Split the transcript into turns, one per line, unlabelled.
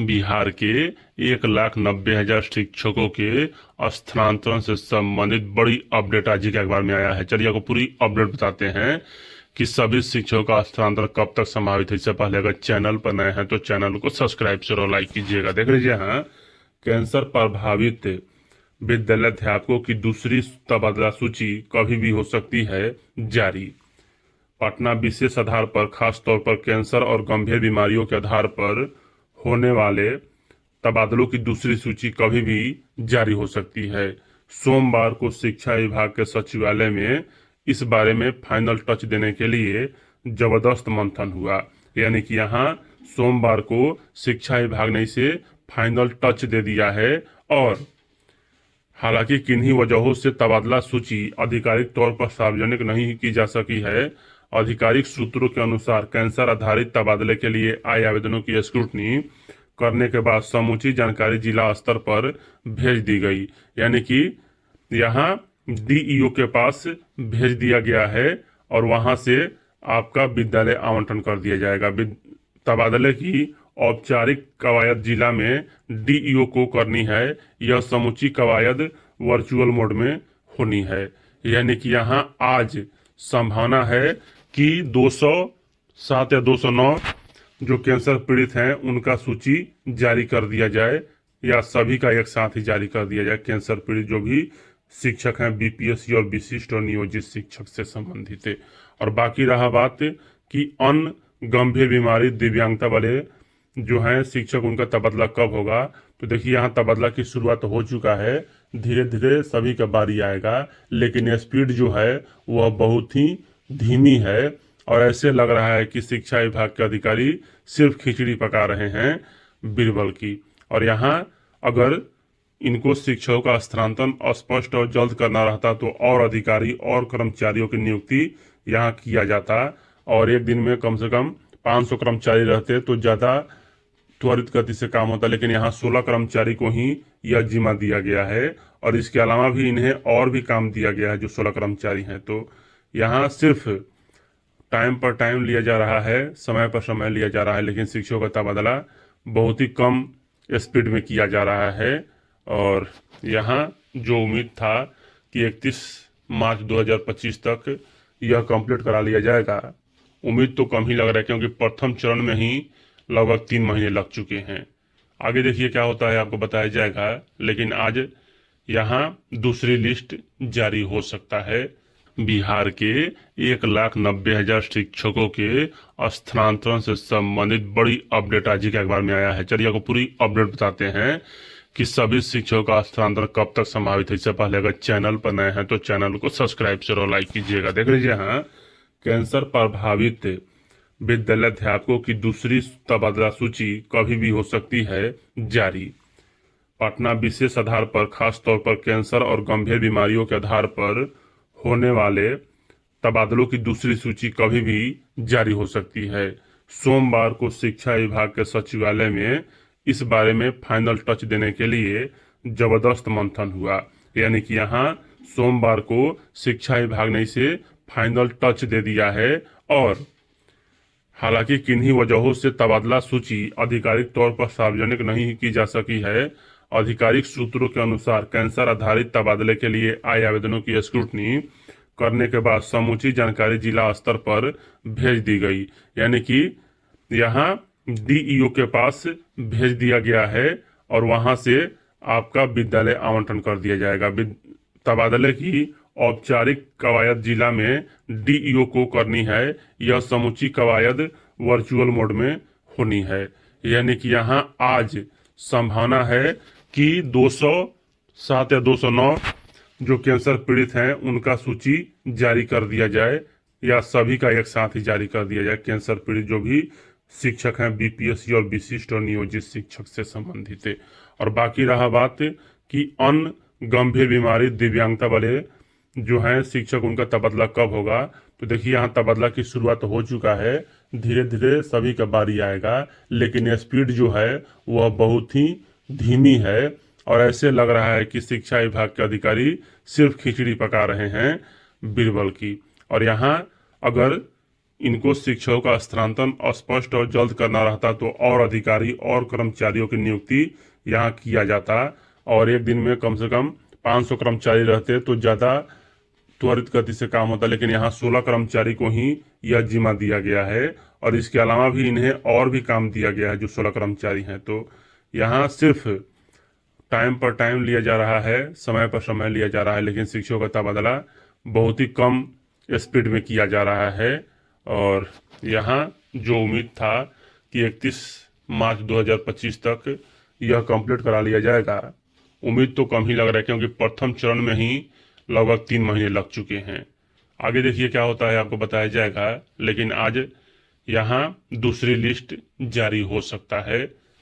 बिहार के 1,90,000 शिक्षकों के स्थानांतरण से संबंधित बड़ी अपडेट आज ही के अखबार में आया है। चलिए आपको पूरी अपडेट बताते हैं कि सभी शिक्षकों का स्थानांतरण कब तक संभावित है। इससे पहले अगर चैनल पर नए हैं तो चैनल को सब्सक्राइब जरूर लाइक कीजिएगा। देख लीजिए, हाँ, कैंसर प्रभावित विद्यालयाध्यापकों की दूसरी तबादला सूची कभी भी हो सकती है जारी। पटना विशेष आधार पर, खास तौर पर कैंसर और गंभीर बीमारियों के आधार पर होने वाले तबादलों की दूसरी सूची कभी भी जारी हो सकती है। सोमवार को शिक्षा विभाग के सचिवालय में इस बारे में फाइनल टच देने के लिए जबरदस्त मंथन हुआ। यानी कि यहाँ सोमवार को शिक्षा विभाग ने इसे फाइनल टच दे दिया है। और हालांकि किन्हीं वजहों से तबादला सूची आधिकारिक तौर पर सार्वजनिक नहीं की जा सकी है। आधिकारिक सूत्रों के अनुसार कैंसर आधारित तबादले के लिए आए आवेदनों की स्क्रूटनी करने के बाद समूची जानकारी जिला स्तर पर भेज दी गई। यानी कि यहाँ डीईओ के पास भेज दिया गया है और वहां से आपका विद्यालय आवंटन कर दिया जाएगा। तबादले की औपचारिक कवायद जिला में डीईओ को करनी है। यह समूची कवायद वर्चुअल मोड में होनी है। यानी कि यहाँ आज संभावना है कि 207 या 209 जो कैंसर पीड़ित हैं उनका सूची जारी कर दिया जाए, या सभी का एक साथ ही जारी कर दिया जाए। कैंसर पीड़ित जो भी शिक्षक हैं, बीपीएससी और विशिष्ट और नियोजित शिक्षक से संबंधित है। और बाकी रहा बात कि अन्य गंभीर बीमारी, दिव्यांगता वाले जो हैं शिक्षक, उनका तबादला कब होगा। तो देखिए, यहाँ तबादला की शुरुआत हो चुका है। धीरे धीरे सभी का बारी आएगा, लेकिन स्पीड जो है वह बहुत ही धीमी है। और ऐसे लग रहा है कि शिक्षा विभाग के अधिकारी सिर्फ खिचड़ी पका रहे हैं बीरबल की। और यहाँ अगर इनको शिक्षकों का स्थानांतरण स्पष्ट और जल्द करना रहता तो और अधिकारी और कर्मचारियों की नियुक्ति यहाँ किया जाता, और एक दिन में कम से कम 500 कर्मचारी रहते तो ज्यादा त्वरित गति से काम होता। लेकिन यहाँ 16 कर्मचारी को ही यह जिम्मा दिया गया है, और इसके अलावा भी इन्हें और भी काम दिया गया है जो 16 कर्मचारी हैं। तो यहाँ सिर्फ टाइम पर टाइम लिया जा रहा है, समय पर समय लिया जा रहा है, लेकिन शिक्षकों का तबादला बहुत ही कम स्पीड में किया जा रहा है। और यहाँ जो उम्मीद था कि 31 मार्च 2025 तक यह कंप्लीट करा लिया जाएगा, उम्मीद तो कम ही लग रहा है, क्योंकि प्रथम चरण में ही लगभग 3 महीने लग चुके हैं। आगे देखिए क्या होता है, आपको बताया जाएगा। लेकिन आज यहाँ दूसरी लिस्ट जारी हो सकता है। बिहार के 1,90,000 शिक्षकों के स्थानांतरण से संबंधित बड़ी अपडेट आज ही के अखबार में आया है। चलिए आपको पूरी अपडेट बताते हैं कि सभी शिक्षकों का स्थानांतरण कब तक संभावित है। इससे पहले अगर चैनल पर नए हैं तो चैनल को सब्सक्राइब जरूर लाइक कीजिएगा। देख लीजिए, हाँ, कैंसर प्रभावित विद्यालयाध्यापकों की दूसरी तबादला सूची कभी भी हो सकती है जारी। पटना विशेष आधार पर, खास तौर पर कैंसर और गंभीर बीमारियों के आधार पर होने वाले तबादलों की दूसरी सूची कभी भी जारी हो सकती है। सोमवार को शिक्षा विभाग के सचिवालय में इस बारे में फाइनल टच देने के लिए जबरदस्त मंथन हुआ। यानी कि यहाँ सोमवार को शिक्षा विभाग ने इसे फाइनल टच दे दिया है। और हालांकि किन्हीं वजहों से तबादला सूची आधिकारिक तौर पर सार्वजनिक नहीं की जा सकी है। आधिकारिक सूत्रों के अनुसार कैंसर आधारित तबादले के लिए आए आवेदनों की स्क्रूटनी करने के बाद समूची जानकारी जिला स्तर पर भेज दी गई। यानी कि यहाँ डीईओ के पास भेज दिया गया है, और वहां से आपका विद्यालय आवंटन कर दिया जाएगा। तबादले की औपचारिक कवायद जिला में डीईओ को करनी है। यह समूची कवायद वर्चुअल मोड में होनी है। यानी कि यहाँ आज संभावना है कि 207 या 209 जो कैंसर पीड़ित हैं उनका सूची जारी कर दिया जाए, या सभी का एक साथ ही जारी कर दिया जाए। कैंसर पीड़ित जो भी शिक्षक हैं, बीपीएससी और विशिष्ट और नियोजित शिक्षक से संबंधित है। और बाकी रहा बात कि अन्य गंभीर बीमारी, दिव्यांगता वाले जो हैं शिक्षक, उनका तबादला कब होगा। तो देखिए, यहाँ तबादला की शुरुआत हो चुका है। धीरे धीरे सभी का बारी आएगा, लेकिन स्पीड जो है वह बहुत ही धीमी है। और ऐसे लग रहा है कि शिक्षा विभाग के अधिकारी सिर्फ खिचड़ी पका रहे हैं बीरबल की। और यहाँ अगर इनको शिक्षकों का स्थानांतरण स्पष्ट और जल्द करना रहता तो और अधिकारी और कर्मचारियों की नियुक्ति यहाँ किया जाता, और एक दिन में कम से कम 500 कर्मचारी रहते तो ज्यादा त्वरित गति से काम होता। लेकिन यहाँ 16 कर्मचारी को ही यह जिम्मा दिया गया है, और इसके अलावा भी इन्हें और भी काम दिया गया है जो 16 कर्मचारी हैं। तो यहाँ सिर्फ टाइम पर टाइम लिया जा रहा है, समय पर समय लिया जा रहा है, लेकिन शिक्षकों का तबादला बहुत ही कम स्पीड में किया जा रहा है। और यहाँ जो उम्मीद था कि 31 मार्च 2025 तक यह कंप्लीट करा लिया जाएगा, उम्मीद तो कम ही लग रहा है, क्योंकि प्रथम चरण में ही लगभग 3 महीने लग चुके हैं। आगे देखिए क्या होता है, आपको बताया जाएगा। लेकिन आज यहाँ दूसरी लिस्ट जारी हो सकता है।